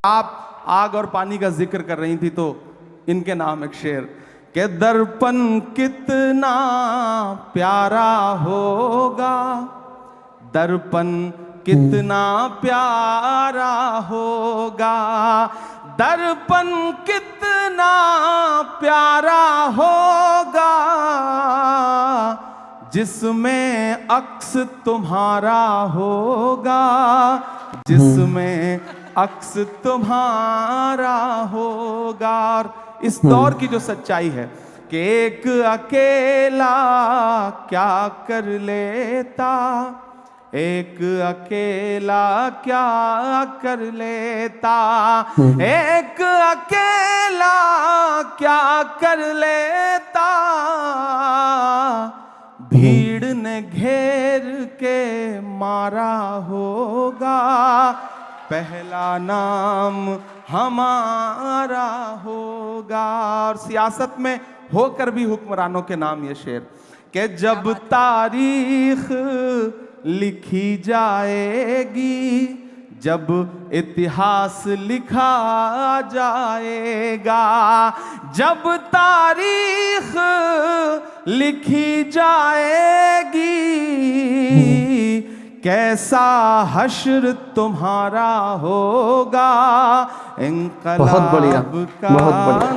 आप आग और पानी का जिक्र कर रही थी तो इनके नाम एक शेर के दर्पण कितना प्यारा होगा, दर्पण कितना प्यारा होगा, दर्पण कितना प्यारा होगा, जिसमें अक्स तुम्हारा होगा, जिसमें अक्स तुम्हारा होगा। और इस दौर की जो सच्चाई है कि एक अकेला क्या कर लेता, एक अकेला क्या कर लेता, एक अकेला क्या कर लेता, भीड़ ने घेर के मारा होगा, पहला नाम हमारा होगा। और सियासत में होकर भी हुक्मरानों के नाम ये शेर कि जब तारीख लिखी जाएगी, जब इतिहास लिखा जाएगा, जब तारीख लिखी जाएगी, कैसा हश्र तुम्हारा होगा, इंकलाब का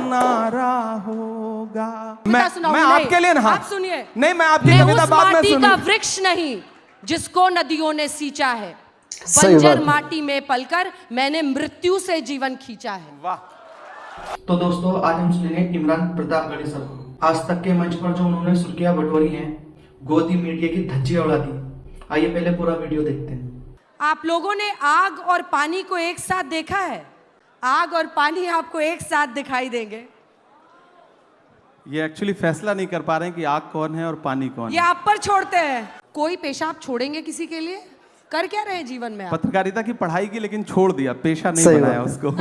नारा होगा। मैं आपके लिए आप सुनिए, नहीं, मैं आपकी कविता बाद में सुनूं। का वृक्ष नहीं जिसको नदियों ने सींचा है, बंजर माटी में पलकर मैंने मृत्यु से जीवन खींचा है। वाह। तो दोस्तों, आज हम सुनेंगे इमरान प्रतापगढ़ी सर को। आज तक के मंच पर जो उन्होंने सुर्खियां बटोरी हैं, गोदी मीडिया की धज्जियां उड़ा दी। आइए पहले पूरा वीडियो देखते हैं। आप लोगों ने आग और पानी को एक साथ देखा है? आग और पानी आपको एक साथ दिखाई देंगे? ये एक्चुअली फैसला नहीं कर पा रहे हैं कि आग कौन है और पानी कौन है। ये आप पर छोड़ते हैं। कोई पेशा आप छोड़ेंगे किसी के लिए? कर क्या रहे जीवन में आप? पत्रकारिता की पढ़ाई की, लेकिन छोड़ दिया, पेशा नहीं बनाया उसको।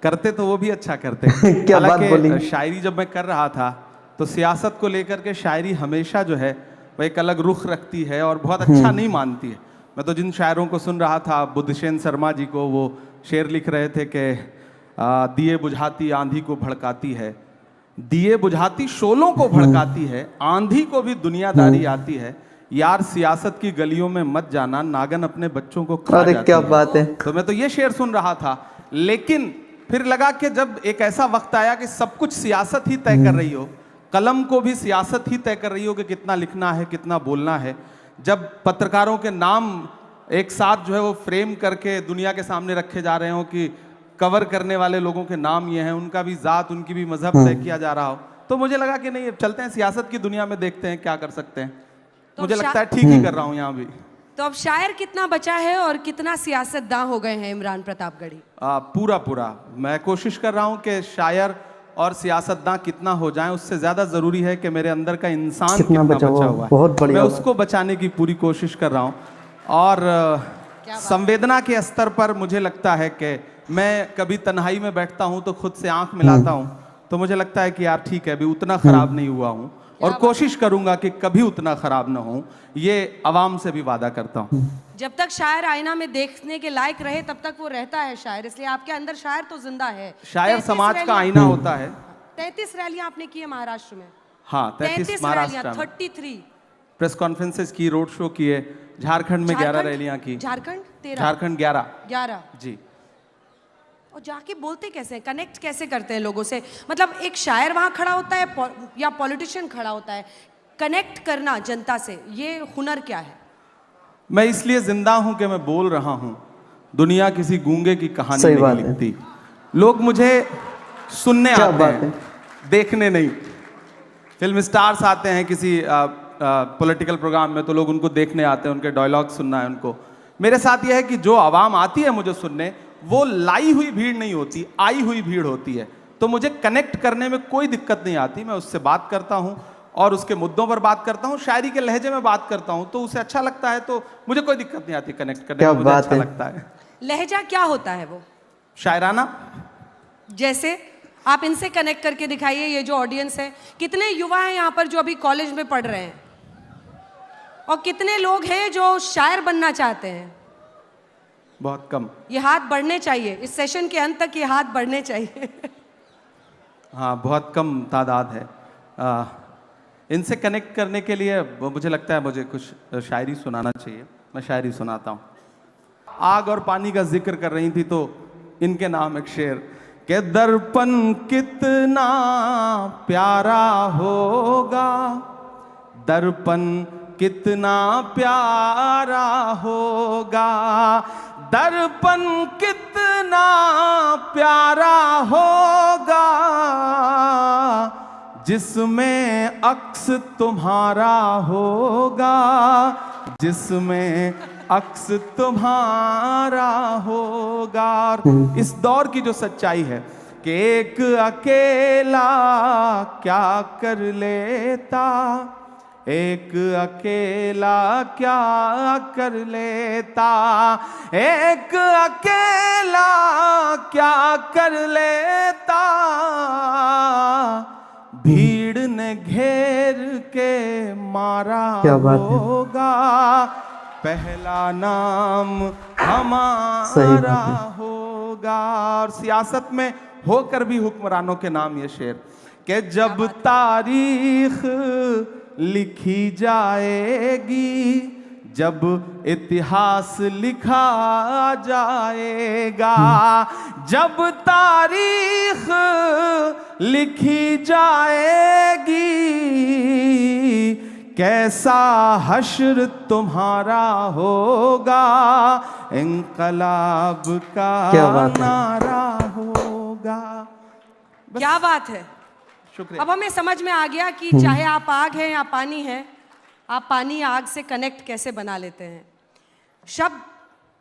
करते तो वो भी अच्छा करते। क्या बात बोली। शायरी जब मैं कर रहा था तो सियासत को लेकर के शायरी हमेशा जो है वो एक अलग रुख रखती है और बहुत अच्छा नहीं मानती है। मैं तो जिन शायरों को सुन रहा था, बुद्धसेन शर्मा जी को, वो शेर लिख रहे थे कि दिए बुझाती आंधी को भड़काती है, दिए बुझाती शोलों को भड़काती है, आंधी को भी दुनियादारी आती है, यार सियासत की गलियों में मत जाना, नागन अपने बच्चों को खा जाती है। क्या बात है। तो मैं तो ये शेर सुन रहा था, लेकिन फिर लगा कि जब एक ऐसा वक्त आया कि सब कुछ सियासत ही तय कर रही हो, कलम को भी सियासत ही तय कर रही हो कि कितना लिखना है, कितना बोलना है, जब पत्रकारों के नाम एक साथ जो है वो फ्रेम करके दुनिया के सामने रखे जा रहे हो कि कवर करने वाले लोगों के नाम ये हैं, उनका भी जात, उनकी भी मजहब तय किया जा रहा हो, तो मुझे लगा कि नहीं, चलते हैं सियासत की दुनिया में, देखते हैं क्या कर सकते हैं। तो मुझे लगता है ठीक ही कर रहा हूँ यहाँ भी। तो अब शायर कितना बचा है और कितना सियासतदां हो गए हैं इमरान प्रतापगढ़ी? पूरा पूरा मैं कोशिश कर रहा हूँ कि शायर और सियासतदां कितना हो जाएं, उससे ज्यादा जरूरी है कि मेरे अंदर का इंसान कितना बचा हुआ है। बहुत बढ़िया। मैं उसको बचाने की पूरी कोशिश कर रहा हूँ। और संवेदना के स्तर पर मुझे लगता है कि मैं कभी तन्हाई में बैठता हूँ तो खुद से आंख मिलाता हूँ, तो मुझे लगता है कि यार ठीक है, अभी उतना खराब नहीं हुआ हूँ और कोशिश करूंगा कि कभी उतना खराब ना हो, ये अवाम से भी वादा करता हूँ। जब तक शायर आईना में देखने के लायक रहे तब तक वो रहता है शायर, इसलिए आपके अंदर शायर तो जिंदा है। शायर समाज का आईना होता है। 33 रैलियां आपने की है महाराष्ट्र में? हाँ, 33 महाराष्ट्र में 33 प्रेस कॉन्फ्रेंसेस की, रोड शो किए, झारखंड में 11 रैलियां की। झारखंड 13? झारखंड 11 जी। और जाके बोलते कैसे हैं, कनेक्ट कैसे करते हैं लोगों से? मतलब एक शायर वहां खड़ा होता है या पॉलिटिशियन खड़ा होता है, कनेक्ट करना जनता से, ये हुनर क्या है? मैं इसलिए जिंदा हूं कि मैं बोल रहा हूं, दुनिया किसी गूंगे की कहानी नहीं लिखती। लोग मुझे सुनने आते हैं, देखने नहीं। फिल्म स्टार्स आते हैं किसी पॉलिटिकल प्रोग्राम में तो लोग उनको देखने आते हैं, उनके डायलॉग सुनना है उनको। मेरे साथ यह है कि जो आवाम आती है मुझे सुनने, वो लाई हुई भीड़ नहीं होती, आई हुई भीड़ होती है। तो मुझे कनेक्ट करने में कोई दिक्कत नहीं आती, मैं उससे बात करता हूं और उसके मुद्दों पर बात करता हूं, शायरी के लहजे में बात करता हूं, तो उसे अच्छा लगता है, तो मुझे कोई दिक्कत नहीं आती कनेक्ट करने में, मुझे अच्छा लगता है। लहजा क्या होता है वो? शायराना। जैसे आप इनसे कनेक्ट करके दिखाइए, ये जो ऑडियंस है, कितने युवा हैं यहाँ पर जो अभी कॉलेज में पढ़ रहे हैं और कितने लोग हैं जो शायर बनना चाहते हैं? बहुत कम। ये हाथ बढ़ने चाहिए, इस सेशन के अंत तक ये हाथ बढ़ने चाहिए। हाँ, बहुत कम तादाद है। इनसे कनेक्ट करने के लिए मुझे लगता है मुझे कुछ शायरी सुनाना चाहिए। मैं शायरी सुनाता हूँ। आग और पानी का जिक्र कर रही थी तो इनके नाम एक शेर के दर्पण कितना प्यारा होगा, दर्पण कितना प्यारा होगा, दर्पण कितना प्यारा होगा, जिसमें अक्स तुम्हारा होगा, जिसमें अक्स तुम्हारा होगा। इस दौर की जो सच्चाई है कि एक अकेला क्या कर लेता, एक अकेला क्या कर लेता, एक अकेला क्या कर लेता, भीड़ ने घेर के मारा होगा, पहला नाम हमारा होगा। और सियासत में होकर भी हुक्मरानों के नाम ये शेर कि जब तारीख लिखी जाएगी, जब इतिहास लिखा जाएगा, जब तारीख लिखी जाएगी, कैसा हश्र तुम्हारा होगा, इंकलाब का नारा होगा। क्या बात है, शुक्रिया। अब हमें समझ में आ गया कि चाहे आप आग हैं या पानी हैं, आप पानी या आग से कनेक्ट कैसे बना लेते हैं। शब्द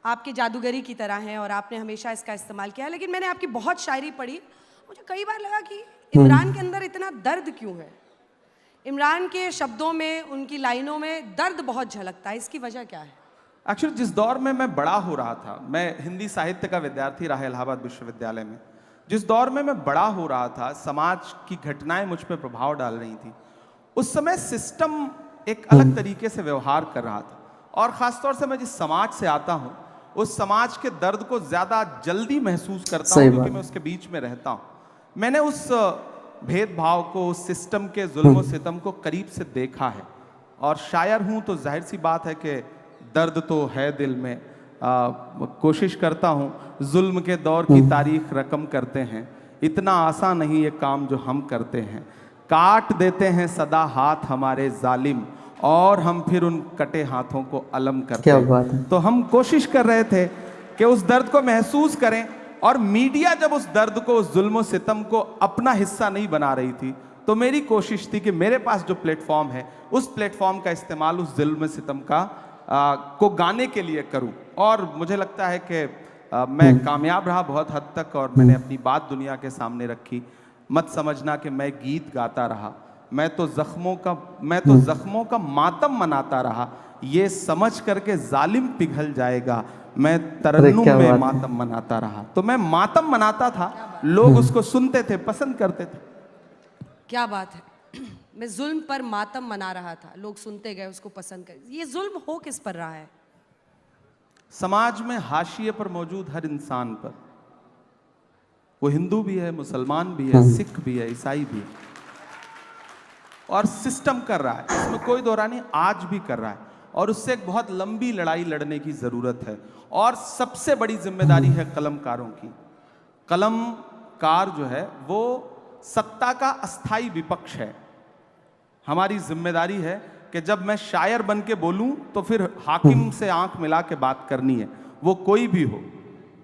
आपकी जादूगरी की तरह हैं और आपने हमेशा इसका इस्तेमाल किया है। लेकिन मैंने आपकी बहुत शायरी पढ़ी, मुझे कई बार लगा कि इमरान के अंदर इतना दर्द क्यों है। इमरान के शब्दों में, उनकी लाइनों में दर्द बहुत झलकता है, इसकी वजह क्या है? एक्चुअली जिस दौर में मैं बड़ा हो रहा था, मैं हिंदी साहित्य का विद्यार्थी रहा इलाहाबाद विश्वविद्यालय में, जिस दौर में मैं बड़ा हो रहा था, समाज की घटनाएं मुझ पर प्रभाव डाल रही थी, उस समय सिस्टम एक अलग तरीके से व्यवहार कर रहा था। और ख़ासतौर से मैं जिस समाज से आता हूँ, उस समाज के दर्द को ज़्यादा जल्दी महसूस करता हूँ क्योंकि मैं उसके बीच में रहता हूँ। मैंने उस भेदभाव को, उस सिस्टम के जुल्म और सितम को करीब से देखा है। और शायर हूँ तो जाहिर सी बात है कि दर्द तो है दिल में। कोशिश करता हूँ, जुल्म के दौर की तारीख रकम करते हैं, इतना आसान नहीं ये काम जो हम करते हैं, काट देते हैं सदा हाथ हमारे जालिम और हम फिर उन कटे हाथों को अलम करते हैं। क्या बात है। तो हम कोशिश कर रहे थे कि उस दर्द को महसूस करें, और मीडिया जब उस दर्द को, उस जुल्म और सितम को अपना हिस्सा नहीं बना रही थी, तो मेरी कोशिश थी कि मेरे पास जो प्लेटफॉर्म है, उस प्लेटफॉर्म का इस्तेमाल उस जुल्म सितम का को गाने के लिए करूं। और मुझे लगता है कि मैं कामयाब रहा बहुत हद तक, और मैंने अपनी बात दुनिया के सामने रखी। मत समझना कि मैं गीत गाता रहा, मैं तो जख्मों का मातम मनाता रहा, ये समझ करके जालिम पिघल जाएगा, मैं तरन्नुम में मातम मनाता रहा। तो मैं मातम मनाता था, लोग उसको सुनते थे, पसंद करते थे। क्या बात है। मैं जुल्म पर मातम मना रहा था, लोग सुनते गए, उसको पसंद कर। ये जुल्म हो किस पर रहा है? समाज में हाशिए पर मौजूद हर इंसान पर, वो हिंदू भी है, मुसलमान भी है, सिख भी है, ईसाई भी है, और सिस्टम कर रहा है, इसमें कोई दो राय नहीं, आज भी कर रहा है। और उससे एक बहुत लंबी लड़ाई लड़ने की जरूरत है। और सबसे बड़ी जिम्मेदारी है कलमकारों की। कलमकार जो है वो सत्ता का अस्थाई विपक्ष है। हमारी जिम्मेदारी है कि जब मैं शायर बन के बोलूं तो फिर हाकिम से आंख मिला के बात करनी है, वो कोई भी हो,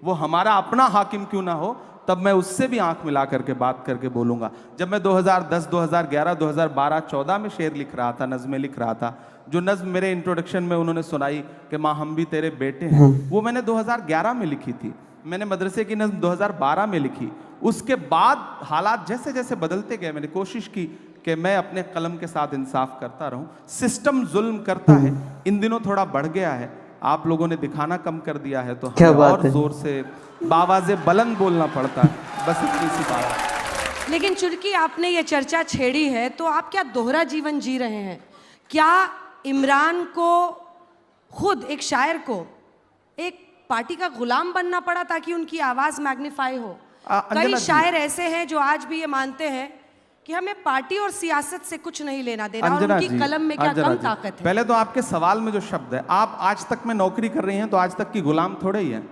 वो हमारा अपना हाकिम क्यों ना हो, तब मैं उससे भी आंख मिला करके बात करके बोलूंगा। जब मैं 2010, 2011, 2012, 14 में शेर लिख रहा था, नज़में लिख रहा था, जो नज़्म मेरे इंट्रोडक्शन में उन्होंने सुनाई कि माँ हम भी तेरे बेटे हैं, वो मैंने 2011 में लिखी थी। मैंने मदरसे की नज़्म 2012 में लिखी। उसके बाद हालात जैसे जैसे बदलते गए, मैंने कोशिश की कि मैं अपने कलम के साथ इंसाफ करता रहूं। सिस्टम जुल्म करता है, इन दिनों थोड़ा बढ़ गया है, आप लोगों ने दिखाना कम कर दिया है, तो हमें और जोर से बावाज़े बुलंद बोलना पड़ता है, बस इतनी सी बात है। लेकिन चूंकि आपने ये चर्चा छेड़ी है, तो आप क्या दोहरा जीवन जी रहे हैं? क्या इमरान को, खुद एक शायर को, एक पार्टी का गुलाम बनना पड़ा ताकि उनकी आवाज मैग्नीफाई हो। अंजना कई जी। शायर ऐसे हैं जो आज भी ये मानते हैं कि हमें पार्टी और सियासत से कुछ नहीं लेना देना, और अंजना उनकी जी, कलम में क्या अंजना कम जी, ताकत है। पहले तो आपके सवाल में जो शब्द है, आप आज तक में नौकरी कर रही हैं तो आज तक की गुलाम थोड़े ही है।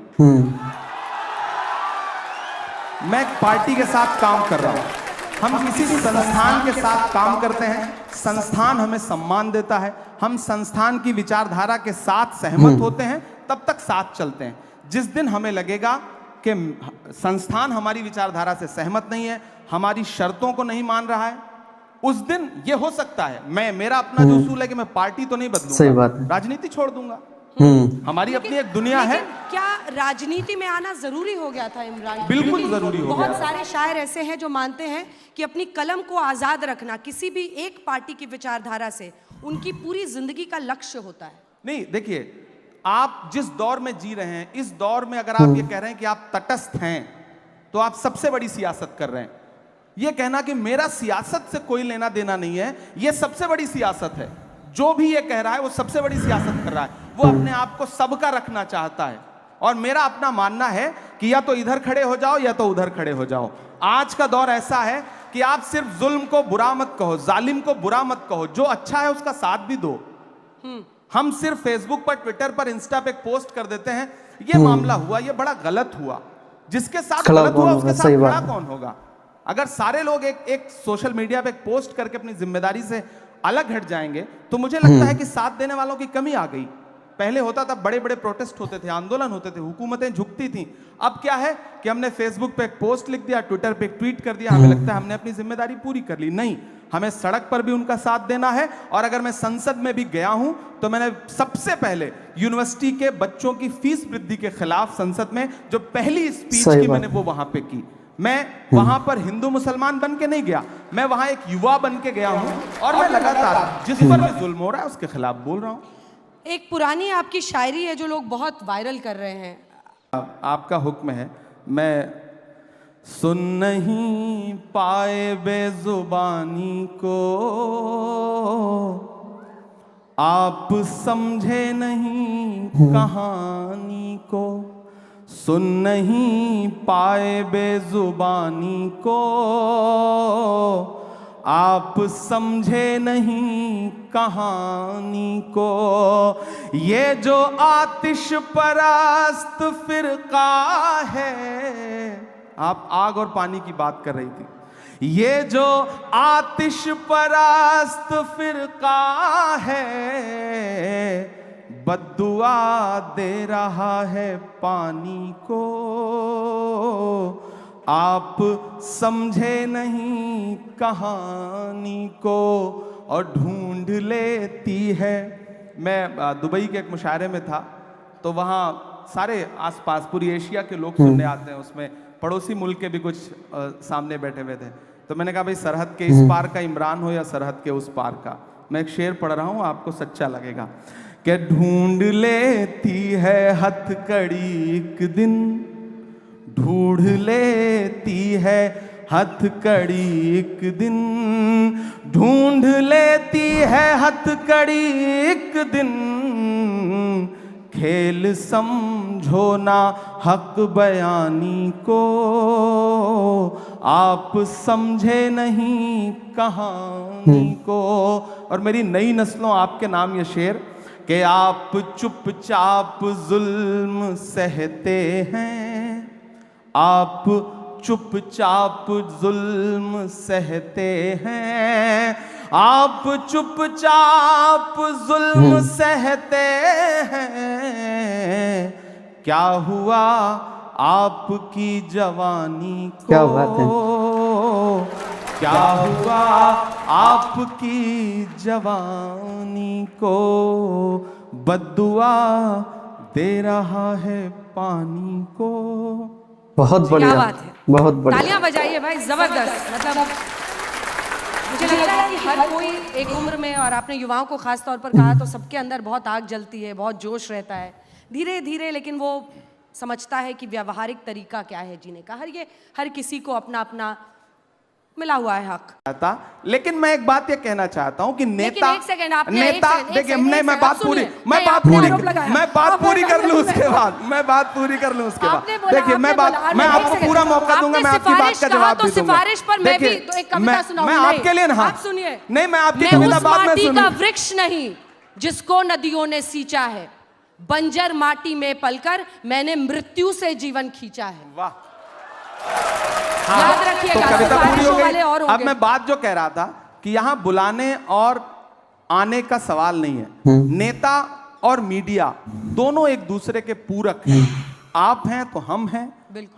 मैं एक पार्टी के साथ काम कर रहा हूं, हम किसी संस्थान के साथ काम करते हैं, संस्थान हमें सम्मान देता है, हम संस्थान की विचारधारा के साथ सहमत होते हैं, तब तक साथ चलते हैं। जिस दिन हमें लगेगा कि संस्थान हमारी विचारधारा से सहमत नहीं है, हमारी शर्तों को नहीं मान रहा है, उस दिन ये हो सकता है मेरा अपना जो उसूल है कि मैं पार्टी तो नहीं बदलूंगा, सही बात है। राजनीति छोड़ दूंगा। हमारी अपनी एक दुनिया है। क्या राजनीति में आना जरूरी हो गया था इमरान? बिल्कुल जरूरी हो बहुत गया। सारे शायर ऐसे हैं जो मानते हैं कि अपनी कलम को आजाद रखना किसी भी एक पार्टी की विचारधारा से उनकी पूरी जिंदगी का लक्ष्य होता है। नहीं, देखिए, आप जिस दौर में जी रहे हैं, इस दौर में अगर आप ये कह रहे हैं कि आप तटस्थ हैं, तो आप सबसे बड़ी सियासत कर रहे हैं। ये कहना कि मेरा सियासत से कोई लेना देना नहीं है, ये सबसे बड़ी सियासत है। जो भी ये कह रहा है वो सबसे बड़ी सियासत कर रहा है। वो अपने आप को सबका रखना चाहता है, और मेरा अपना मानना है कि या तो इधर खड़े हो जाओ या तो उधर खड़े हो जाओ। आज का दौर ऐसा है कि आप सिर्फ जुल्म को बुरा मत कहो, जालिम को बुरा मत कहो, जो अच्छा है उसका साथ भी दो। हम सिर्फ फेसबुक पर, ट्विटर पर, इंस्टा पे पोस्ट कर देते हैं, ये मामला हुआ, ये बड़ा गलत हुआ। जिसके साथ गलत हुआ उसके साथ खड़ा कौन होगा? अगर सारे लोग एक सोशल मीडिया पे पोस्ट करके अपनी जिम्मेदारी से अलग हट जाएंगे तो मुझे लगता है कि साथ देने वालों की कमी आ गई। पहले होता था, बड़े बड़े प्रोटेस्ट होते थे, आंदोलन होते थे, हुकूमतें झुकती थीं। अब क्या है कि हमने फेसबुक पे एक पोस्ट लिख दिया, ट्विटर पे एक ट्वीट कर दिया, हमें लगता है हमने अपनी जिम्मेदारी पूरी कर ली। नहीं, हमें सड़क पर भी उनका साथ देना है। और अगर मैं संसद में भी गया हूं तो मैंने सबसे पहले यूनिवर्सिटी के बच्चों की फीस वृद्धि के खिलाफ संसद में जो पहली स्पीच की मैंने वो वहां पे की। मैं वहां पर हिंदू मुसलमान बन के नहीं गया, मैं वहां एक युवा बन के गया हूं, और मैं लगातार जिस पर भी जुल्म हो रहा है उसके खिलाफ बोल रहा हूं। एक पुरानी आपकी शायरी है जो लोग बहुत वायरल कर रहे हैं। आपका हुक्म है। मैं सुन नहीं पाए बेजुबानी को, आप समझे नहीं कहानी को, सुन नहीं पाए बेजुबानी को, आप समझे नहीं कहानी को। ये जो आतिश परस्त फिरका है, आप आग और पानी की बात कर रही थी, ये जो आतिश परस्त फिरका है, बद्दुआ दे रहा है पानी को, आप समझे नहीं कहानी को, और ढूंढ लेती है। मैं दुबई के एक मुशायरे में था, तो वहाँ सारे आसपास पूरी एशिया के लोग सुनने आते हैं, उसमें पड़ोसी मुल्क के भी कुछ सामने बैठे हुए थे। तो मैंने कहा भाई, सरहद के इस पार का इमरान हो या सरहद के उस पार का। मैं एक शेर पढ़ रहा हूँ, आपको सच्चा लगेगा कि ढूंढ लेती है हथकड़ी एक दिन, ढूंढ लेती है हथकड़ी एक दिन, ढूंढ लेती है हथकड़ी एक दिन, खेल समझो ना हक बयानी को, आप समझे नहीं कहानी को। और मेरी नई नस्लों आपके नाम ये शेर कि आप चुपचाप जुल्म सहते हैं, आप चुपचाप जुल्म सहते हैं, आप चुपचाप जुल्म सहते हैं। क्या हुआ आपकी जवानी को, क्या बात है, क्या हुआ आपकी जवानी को, बद्दुआ दे रहा है पानी को। बहुत बढ़िया, क्या बात है, बहुत बढ़िया। तालियां बजाइए भाई, जबरदस्त। मतलब मुझे लगता है कि हर कोई एक उम्र में, और आपने युवाओं को खास तौर पर कहा, तो सबके अंदर बहुत आग जलती है, बहुत जोश रहता है, धीरे धीरे, लेकिन वो समझता है कि व्यावहारिक तरीका क्या है जीने का। हर किसी को अपना अपना मिला हुआ है हक। था, लेकिन मैं एक बात ये कहना चाहता हूँ कि नेता, एक सेकंड, आपने नेता, एक देखिए सेकंड, नहीं, मैं बात पूरी कर लूँ उसके बाद, मैं बात पूरी कर लूँ उसके बाद। देखिए मैं आपको पूरा मौका दूंगा, मैं आपकी बात का जवाब भी दूंगा। सिफारिश पर मैं भी तो एक कविता सुनाऊंगी। मैं आपके लिए ना, आप सुनिए, नहीं मैं आपकी मैं कविता उस बाद में माटी का सुनूंगा। वृक्ष नहीं जिसको नदियों ने सींचा है, बंजर माटी में पलकर मैंने मृत्यु से जीवन खींचा है। वाह, याद रखिएगा, तो कविता पूरी हो गई। और अब मैं बात जो कह रहा था कि यहां बुलाने और आने का सवाल नहीं है। नेता और मीडिया दोनों एक दूसरे के पूरक हैं। आप हैं तो हम हैं,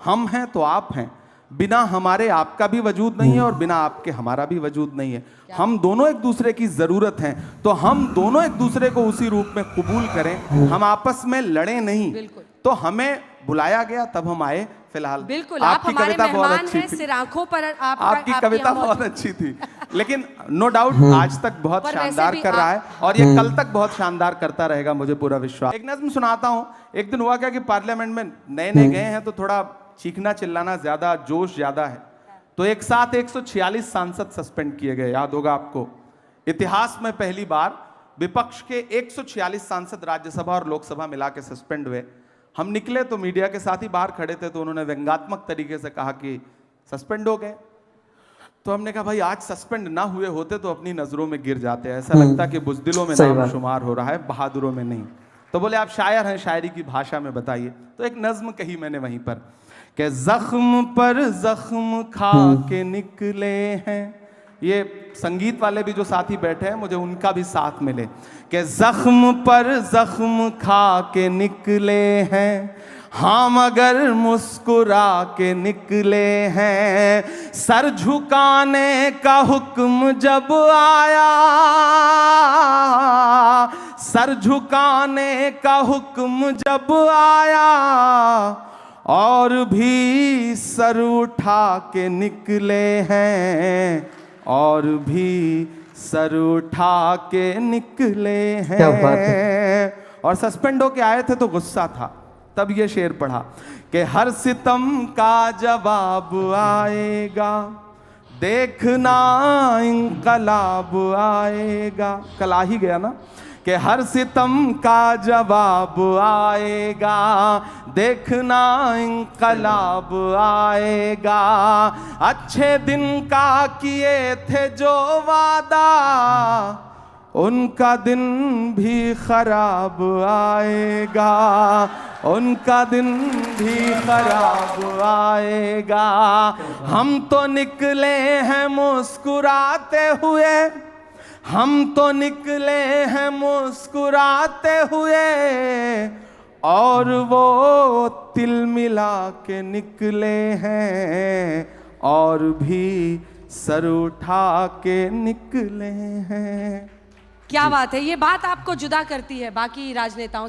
हम हैं तो आप हैं। बिना हमारे आपका भी वजूद नहीं है और बिना आपके हमारा भी वजूद नहीं है। हम दोनों एक दूसरे की जरूरत हैं, तो हम दोनों एक दूसरे को उसी रूप में कबूल करें। हम आपस में लड़े नहीं। तो हमें बुलाया गया तब हम आए। फिलहाल बिल्कुल, आप आपकी हमारे कविता बहुत मेहमान अच्छी हैं, थी, सिर आंखों पर आपकी कविता बहुत अच्छी थी, लेकिन नो डाउट आज तक बहुत पर वैसे शानदार भी कर रहा है और ये कल तक बहुत शानदार करता रहेगा, मुझे पूरा विश्वास। एक नज़्म सुनाता हूँ। एक दिन हुआ क्या कि पार्लियामेंट में नए नए गए हैं तो थोड़ा चीखना चिल्लाना ज्यादा, जोश ज्यादा है, तो एक साथ 146 सांसद सस्पेंड किए गए। याद होगा आपको, इतिहास में पहली बार विपक्ष के 146 सांसद राज्यसभा और लोकसभा मिला के सस्पेंड हुए। हम निकले तो मीडिया के साथ ही बाहर खड़े थे, तो उन्होंने व्यंग्यात्मक तरीके से कहा कि सस्पेंड हो गए। तो हमने कहा भाई आज सस्पेंड ना हुए होते तो अपनी नजरों में गिर जाते हैं, ऐसा लगता कि बुज़दिलों में नाम शुमार हो रहा है, बहादुरों में नहीं। तो बोले आप शायर हैं, शायरी की भाषा में बताइए। तो एक नज्म कही मैंने वहीं पर कि जख्म पर जख्म खा के निकले हैं। ये संगीत वाले भी जो साथी बैठे हैं, मुझे उनका भी साथ मिले कि जख्म पर जख्म खा के निकले हैं, हाँ मगर मुस्कुरा के निकले हैं। सर झुकाने का हुक्म जब आया, सर झुकाने का हुक्म जब आया, और भी सर उठा के निकले हैं, और भी सर उठा के निकले हैं। क्या बात है। और सस्पेंड होके आए थे तो गुस्सा था, तब ये शेर पढ़ा कि हर सितम का जवाब आएगा, देखना इंकलाब आएगा। कल आ ही गया ना कि हर सितम का जवाब आएगा, देखना इंकलाब आएगा। अच्छे दिन का किए थे जो वादा, उनका दिन भी खराब आएगा, उनका दिन भी खराब आएगा। हम तो निकले हैं मुस्कुराते हुए, हम तो निकले हैं मुस्कुराते हुए, और वो तिल मिला के निकले हैं, और भी सर उठा के निकले हैं। क्या बात है, ये बात आपको जुदा करती है बाकी राजनेताओं